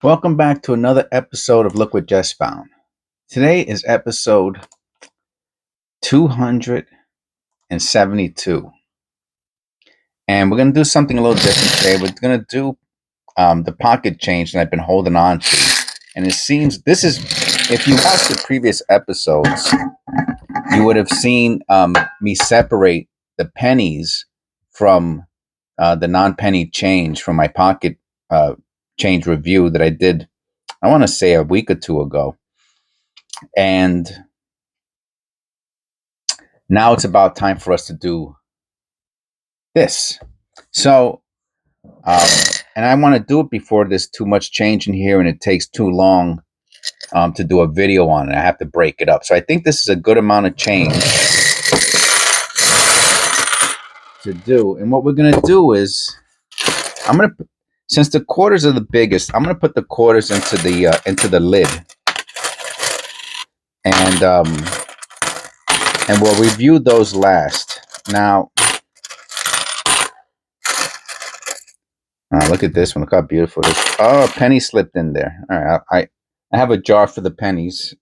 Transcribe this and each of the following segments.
Welcome back to another episode of Look What Just Found. Today is episode 272. And we're going to do something a little different today. We're going to do the pocket change that I've been holding on to. And it seems this is, if you watched the previous episodes, you would have seen me separate the pennies from the non-penny change from my pocket change review that I did, I want to say a week or two ago. And now it's about time for us to do this. So, and I want to do it before there's too much change in here and it takes too long to do a video on it. I have to break it up. So I think this is a good amount of change to do. And what we're going to do is, since the quarters are the biggest, I'm going to put the quarters into the lid. And we'll review those last. Now, look at this one. Look how beautiful it is. Oh, a penny slipped in there. All right, I have a jar for the pennies.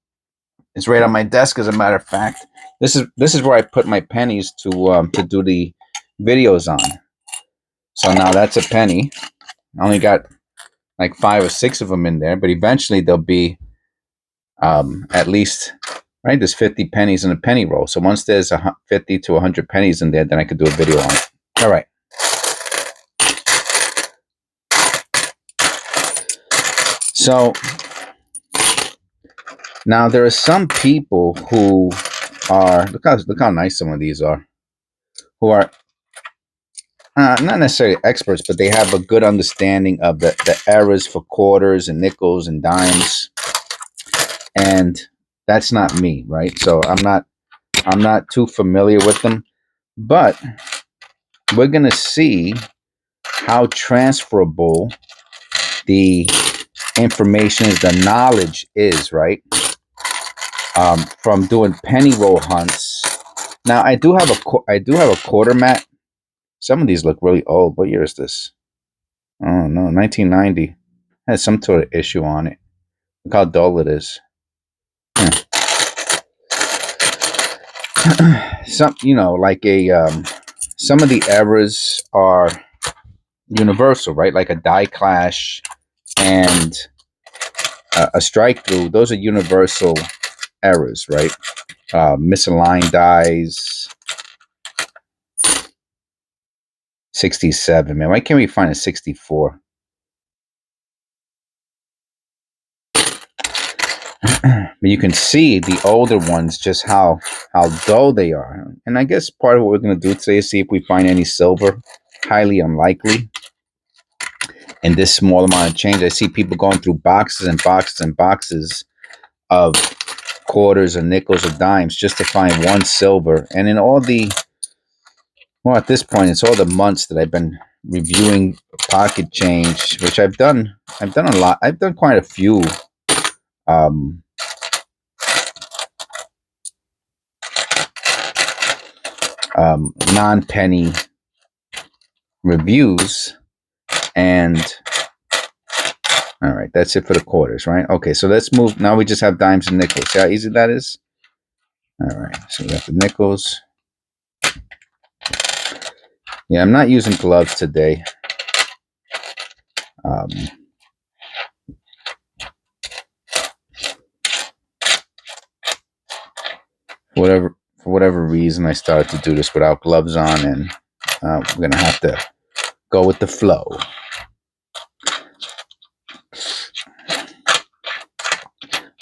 It's right on my desk, as a matter of fact. This is where I put my pennies to do the videos on. So now that's a penny. I only got like 5 or 6 of them in there, but eventually there'll be at least, right, there's 50 pennies in a penny roll. So once there's 50 to 100 pennies in there, then I could do a video on it. All right. So now there are some people who are, look how nice some of these are, who are not necessarily experts, but they have a good understanding of the errors for quarters and nickels and dimes. And that's not me, right? So I'm not too familiar with them, but we're going to see how transferable the information is, the knowledge is, right? From doing penny roll hunts. Now I do have a quarter mat. Some of these look really old. What year is this? Oh no, 1990. Has some sort of issue on it. Look how dull it is. Some, like some of the errors are universal, right? Like a die clash and a strike through. Those are universal errors, right? Misaligned dies. 67, man. Why can't we find a 64? But you can see the older ones, just how dull they are. And I guess part of what we're going to do today is see if we find any silver. Highly unlikely. In this small amount of change, I see people going through boxes and boxes and boxes of quarters and nickels or dimes just to find one silver. And in all the, well, at this point, it's all the months that I've been reviewing pocket change, which I've done a lot. I've done quite a few non-penny reviews. And all right, that's it for the quarters, right? Okay, so let's move. Now we just have dimes and nickels. See how easy that is? All right, so we got the nickels. Yeah, I'm not using gloves today. For whatever reason, I started to do this without gloves on, and we're gonna have to go with the flow.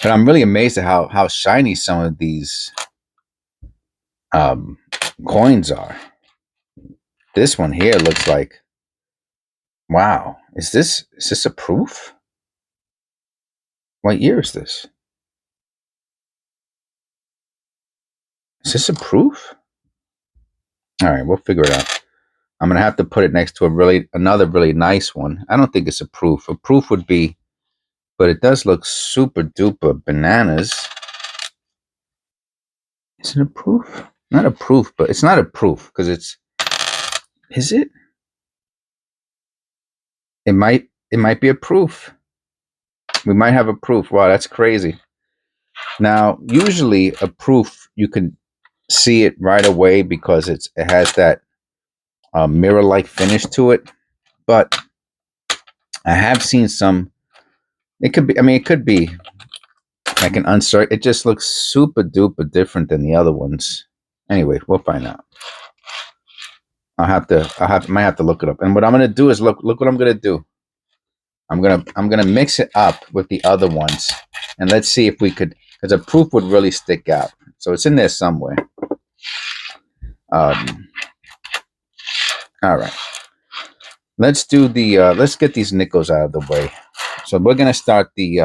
But I'm really amazed at how shiny some of these coins are. This one here looks like, wow. Is this a proof? What year is this? Is this a proof? All right, we'll figure it out. I'm gonna have to put it next to another really nice one. I don't think it's a proof. A proof would be, but it does look super duper bananas. Is it a proof? Not a proof, but it's not a proof because it's. Is it? It might be a proof. We might have a proof. Wow, that's crazy. Now, usually a proof, you can see it right away because it has that mirror-like finish to it. But I have seen some. It could be. I mean, it could be like an uncertain. It just looks super duper different than the other ones. Anyway, we'll find out. Might have to look it up. And what I'm gonna do is look what I'm gonna do. I'm gonna mix it up with the other ones, and let's see if we could, because a proof would really stick out. So it's in there somewhere. All right. Let's do the. Let's get these nickels out of the way. So we're gonna start the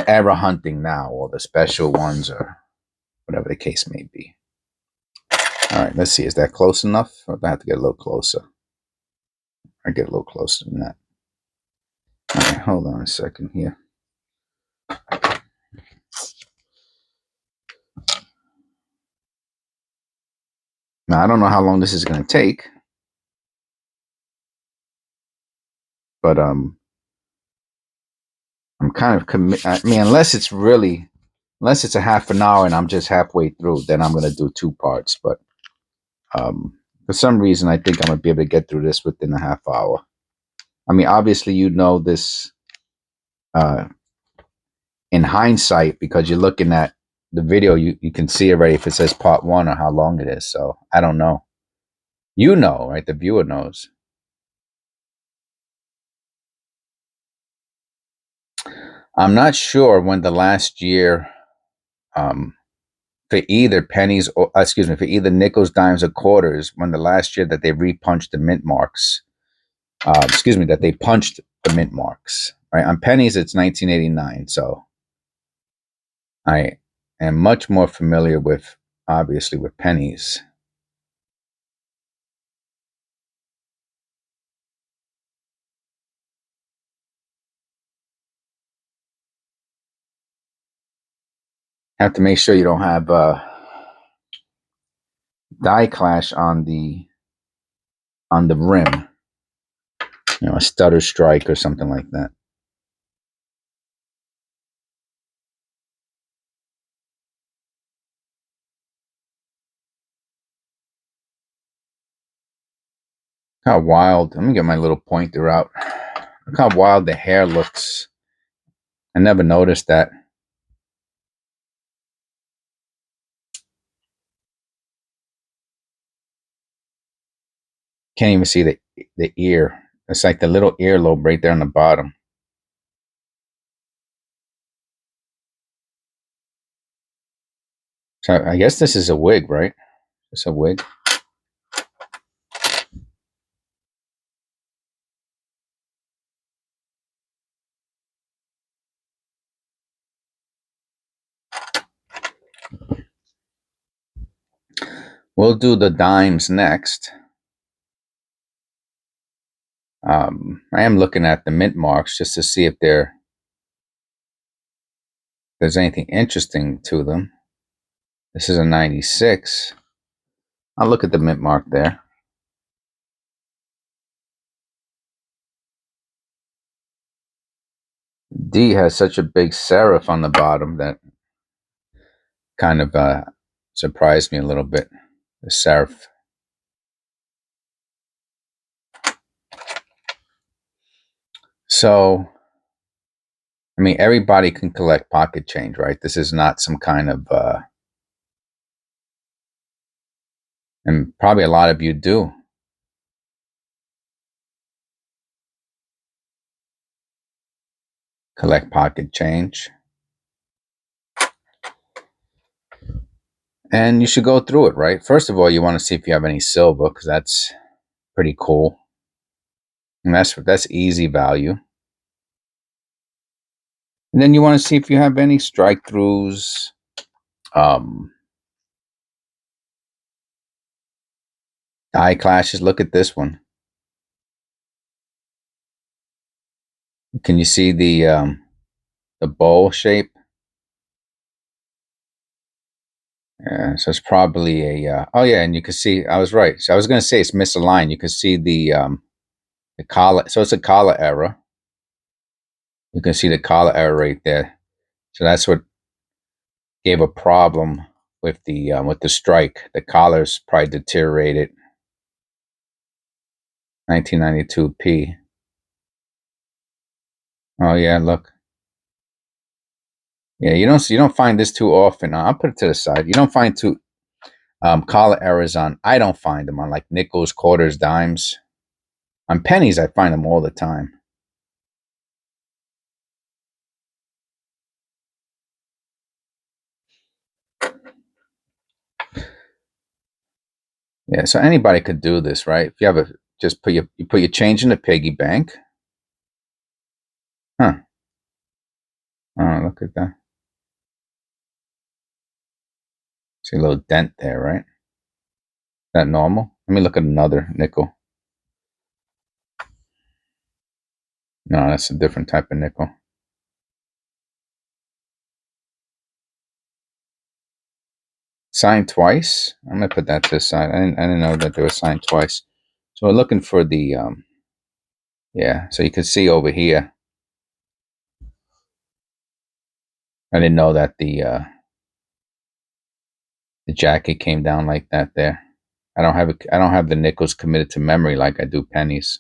error hunting now, or the special ones, or whatever the case may be. All right. Let's see. Is that close enough? Or do I have to get a little closer? I get a little closer than that. All right. Hold on a second here. Now I don't know how long this is gonna take, but I'm kind of I mean, unless it's a half an hour and I'm just halfway through, then I'm going to do 2 parts. But for some reason, I think I'm going to be able to get through this within a half hour. I mean, obviously, you know this in hindsight, because you're looking at the video. You can see already if it says part 1 or how long it is. So I don't know. You know, right? The viewer knows. I'm not sure when the last year for either pennies or for either nickels, dimes, or quarters, when the last year that they repunched the mint marks, that they punched the mint marks. Right, on pennies it's 1989, so I am much more familiar with, obviously, with pennies. Have to make sure you don't have die clash on the rim, a stutter strike or something like that. How wild. Let me get my little pointer out. Look how wild the hair looks. I never noticed that. Can't even see the ear. It's like the little earlobe right there on the bottom. So I guess this is a wig, right? It's a wig. We'll do the dimes next. I am looking at the mint marks just to see if there's anything interesting to them. This is a 96. I'll look at the mint mark there. D has such a big serif on the bottom that kind of surprised me a little bit. The serif. So, I mean, everybody can collect pocket change, right? This is not some kind of, and probably a lot of you do. Collect pocket change. And you should go through it, right? First of all, you want to see if you have any silver, because that's pretty cool. And that's easy value. And then you want to see if you have any strike throughs. Die clashes. Look at this one. Can you see the bowl shape? Yeah, so it's probably a oh yeah, and you can see I was right. So I was going to say it's misaligned. You can see the collar. So it's a collar error. You can see the collar error right there. So that's what gave a problem with the strike. The collars probably deteriorated. 1992p. Oh yeah, look. Yeah, you don't find this too often. I'll put it to the side. You don't find too collar errors on. I don't find them on like nickels, quarters, dimes. On pennies, I find them all the time. Yeah, so anybody could do this, right? If you have just put your change in the piggy bank. Huh. Oh, look at that. See a little dent there, right? Is that normal? Let me look at another nickel. No, that's a different type of nickel. Signed twice. I'm gonna put that to the side. I didn't know that they were signed twice. So we're looking for the yeah. So you can see over here. I didn't know that the jacket came down like that there. I don't have the nickels committed to memory like I do pennies.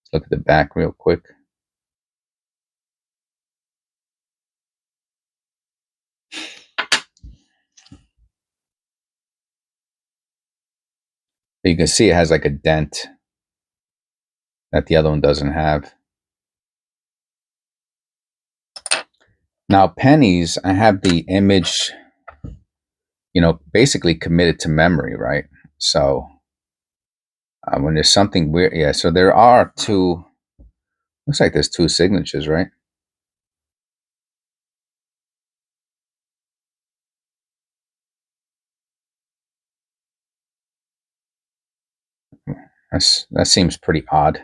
Let's look at the back real quick. You can see it has like a dent that the other one doesn't have. Now pennies, I have the image, basically committed to memory, right? So when there's something weird, yeah. So there are two. Looks like there's two signatures, right? That seems pretty odd.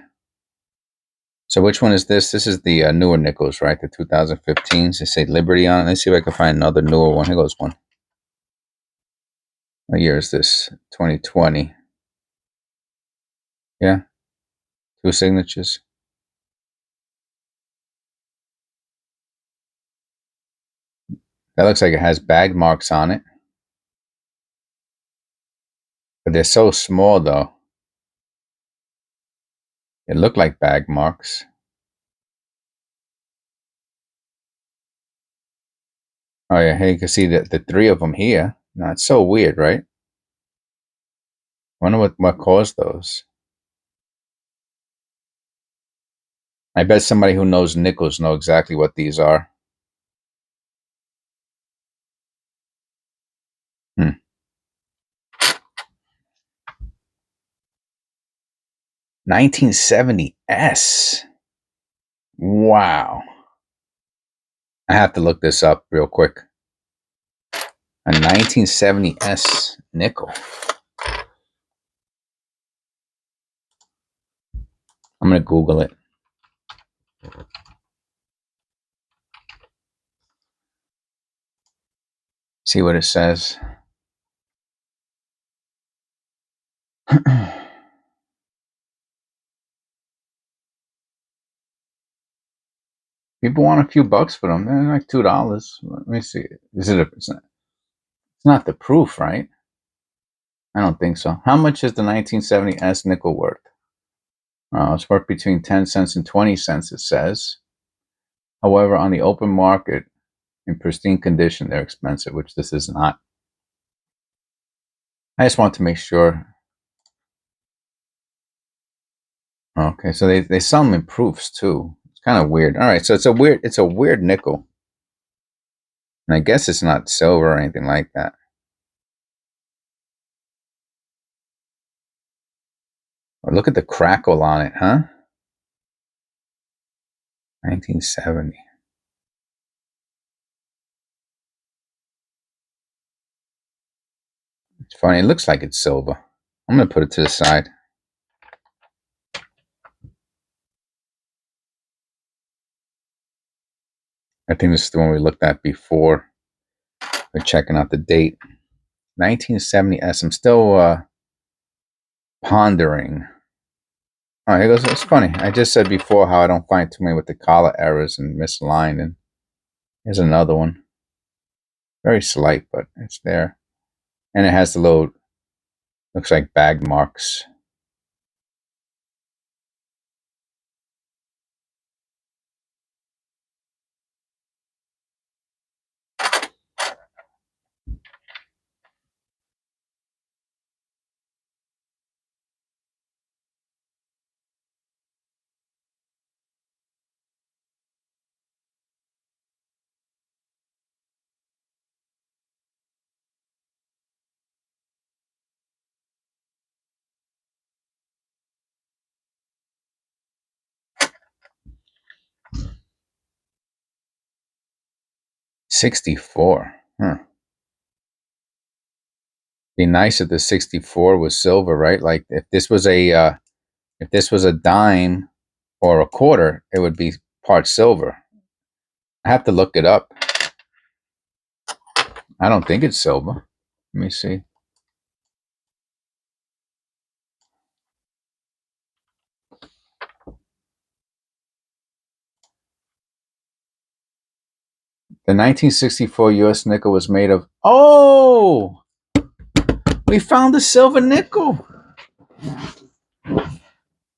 So which one is this? This is the newer nickels, right? The 2015s. They say Liberty on it. Let's see if I can find another newer one. Here goes one. What year is this? 2020. Yeah, two signatures. That looks like it has bag marks on it. But they're so small, though. It looked like bag marks. Oh, yeah, here you can see the three of them here. Now, it's so weird, right? I wonder what caused those. I bet somebody who knows nickels know exactly what these are. Hmm. 1970S. Wow. I have to look this up real quick. A 1970S nickel. I'm going to Google it. See what it says. People want a few bucks for them. They're like $2. Let me see. It's not the proof, right? I don't think so. How much is the 1970S nickel worth? It's worth between 10 cents and 20 cents, it says. However, on the open market, in pristine condition, they're expensive, which this is not. I just want to make sure. Okay, so they sell them in proofs too. It's kind of weird. All right, so it's a weird nickel. And I guess it's not silver or anything like that. Or look at the crackle on it, huh? 1970. It's funny. It looks like it's silver. I'm going to put it to the side. I think this is the one we looked at before. We're checking out the date. 1970S. I'm still pondering Oh, here goes. It's funny. I just said before how I don't find too many with the collar errors and misaligned, and here's another one. Very slight, but it's there. And it has the little, looks like bag marks. $64. Be nice if the 64 was silver, right? Like if this was a dime or a quarter, it would be part silver. I have to look it up. I don't think it's silver. Let me see. The 1964 U.S. nickel was made of. Oh, we found a silver nickel.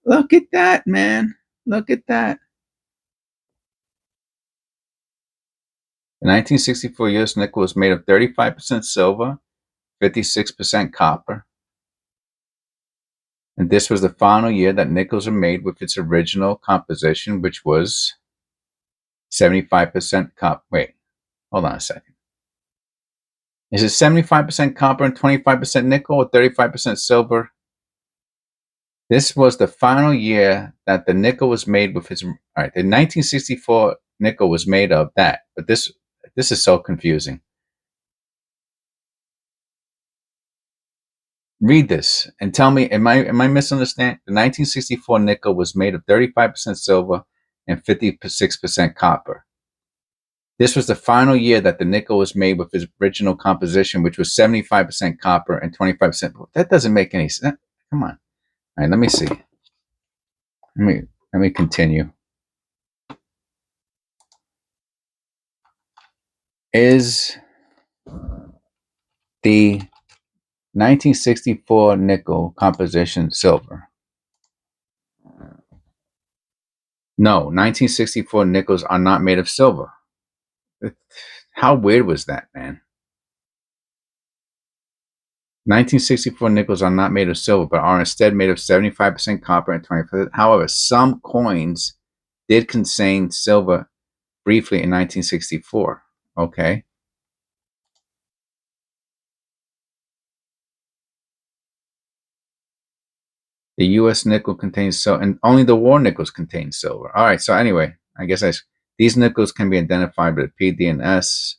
Look at that, man. Look at that. The 1964 U.S. nickel was made of 35% silver, 56% copper. And this was the final year that nickels were made with its original composition, which was 75% copper. Wait, hold on a second. Is it 75% copper and 25% nickel or 35% silver? This was the final year that the nickel was made with its. All right, the 1964 nickel was made of that, but this is so confusing. Read this and tell me, am I misunderstanding? The 1964 nickel was made of 35% silver and 56% copper. This was the final year that the nickel was made with its original composition, which was 75% copper and 25%. That doesn't make any sense. Come on. All right, let me see. Let me continue. Is the 1964 nickel composition silver? No, 1964 nickels are not made of silver. How weird was that, man? 1964 nickels are not made of silver, but are instead made of 75% copper and 20%. However, some coins did contain silver briefly in 1964. Okay. The U.S. nickel contains silver, and only the war nickels contain silver. All right. So anyway, I guess these nickels can be identified by the PDNS.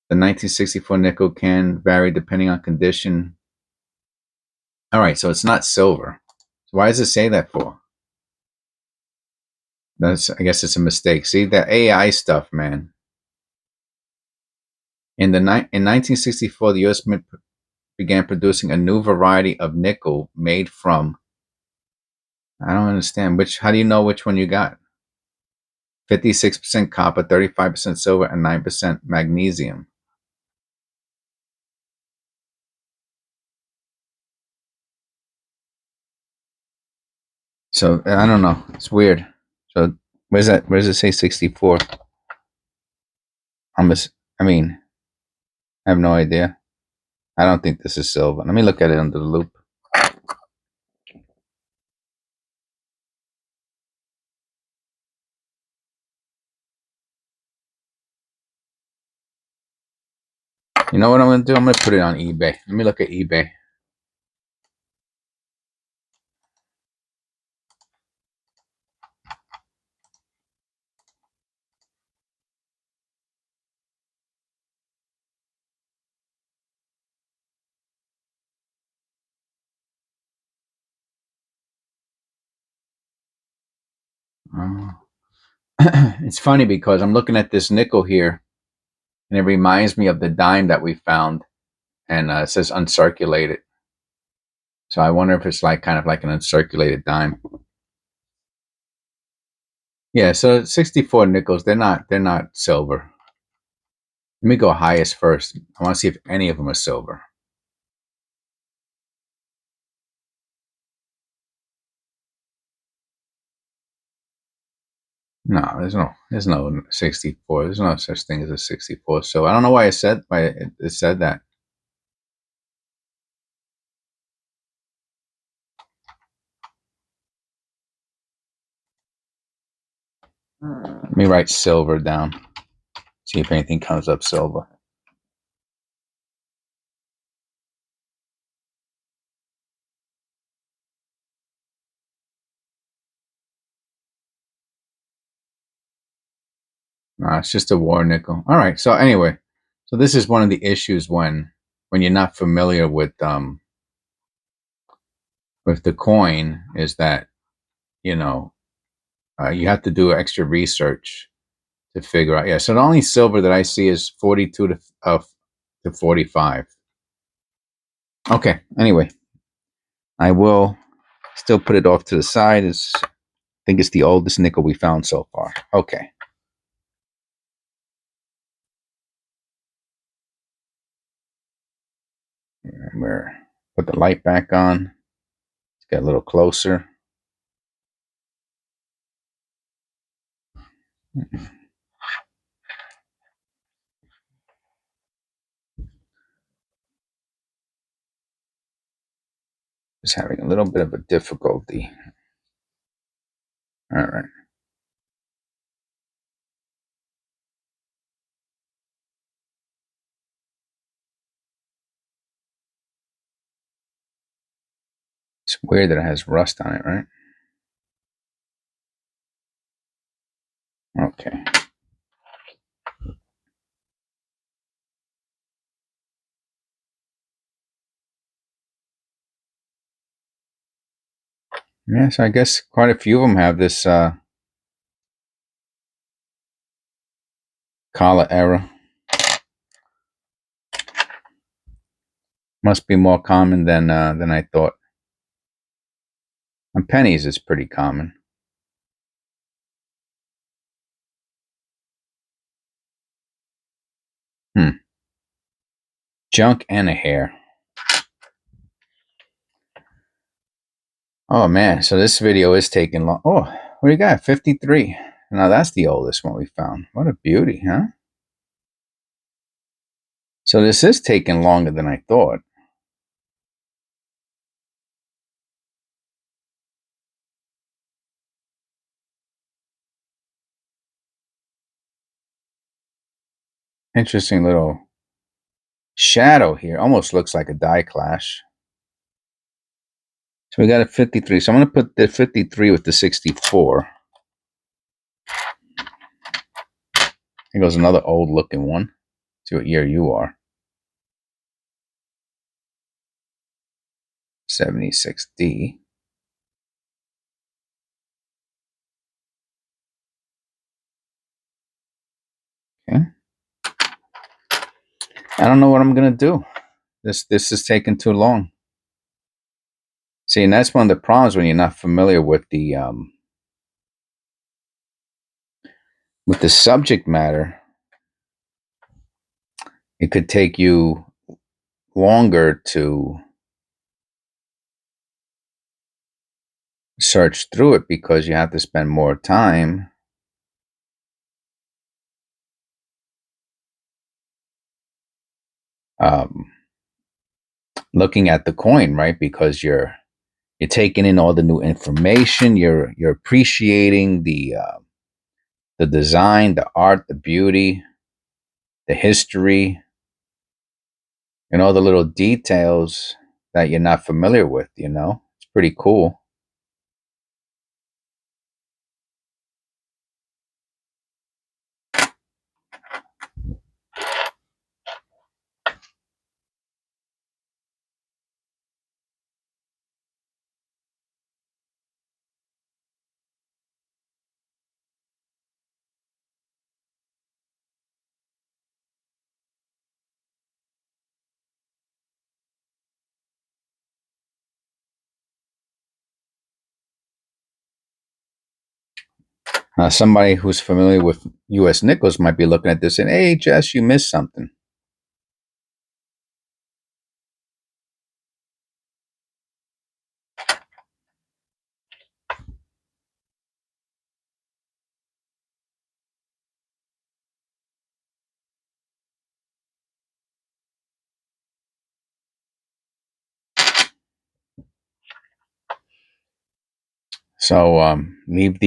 The 1964 nickel can vary depending on condition. All right. So it's not silver. So why does it say that for? I guess it's a mistake. See, that AI stuff, man. In 1964, the U.S. began producing a new variety of nickel made from. I don't understand how do you know which one you got? 56% copper, 35% silver, and 9% magnesium. So I don't know. It's weird. So where's that? Where does it say 64? I mean, I have no idea. I don't think this is silver. Let me look at it under the loop. You know what I'm going to do? I'm going to put it on eBay. Let me look at eBay. It's funny because I'm looking at this nickel here, and it reminds me of the dime that we found, and it says uncirculated. So I wonder if it's like kind of like an uncirculated dime. Yeah, so 64 nickels, they're not silver. Let me go highest first. I want to see if any of them are silver. No, there's no 64. There's no such thing as a 64. So I don't know why it said that. Let me write silver down. See if anything comes up silver. No, it's just a war nickel. All right. So anyway, so this is one of the issues when you're not familiar with the coin, is that you know you have to do extra research to figure out. Yeah. So the only silver that I see is 42 to 45. Okay. Anyway, I will still put it off to the side. I think it's the oldest nickel we found so far. Okay. We're put the light back on. Let's get a little closer. Just having a little bit of a difficulty. All right. It's weird that it has rust on it, right? Okay. Yeah, so I guess quite a few of them have this collar error. Must be more common than I thought. On pennies, it's pretty common. Junk and a hair. Oh man, so this video is taking long. Oh, what do you got? 53. Now that's the oldest one we found. What a beauty, huh? So this is taking longer than I thought. Interesting little shadow here. Almost looks like a die clash. So we got a 53. So I'm going to put the 53 with the 64. Here goes another old looking one. See what year you are. 76D. Okay. I don't know what I'm going to do. This is taking too long. See, and that's one of the problems when you're not familiar with the subject matter. It could take you longer to search through it because you have to spend more time um, looking at the coin, right? Because you're taking in all the new information. You're appreciating the design, the art, the beauty, the history, and all the little details that you're not familiar with. It's pretty cool. Somebody who's familiar with U.S. nickels might be looking at this and, hey, Jess, you missed something. So leave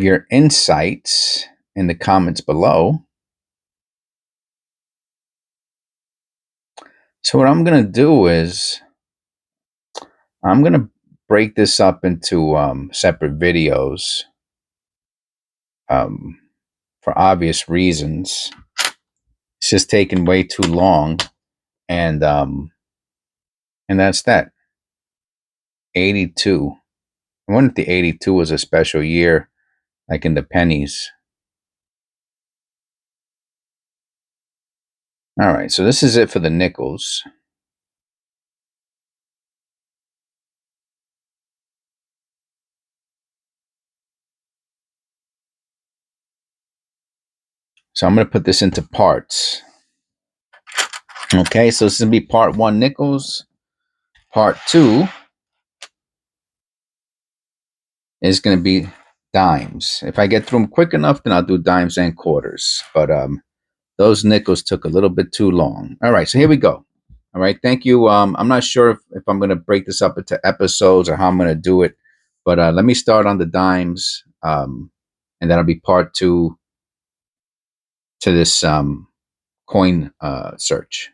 your insights in the comments below. So what I'm gonna do is I'm gonna break this up into separate videos um, for obvious reasons. It's just taking way too long, and that's that. 82. I wonder if the 82 was a special year, like in the pennies. All right, so this is it for the nickels. So I'm going to put this into parts. Okay, so this is going to be part 1 nickels. Part 2 is going to be dimes. If I get through them quick enough, then I'll do dimes and quarters. But those nickels took a little bit too long. All right, so here we go. All right, thank you. I'm not sure if I'm going to break this up into episodes or how I'm going to do it. But let me start on the dimes, and that'll be part 2 to this coin search.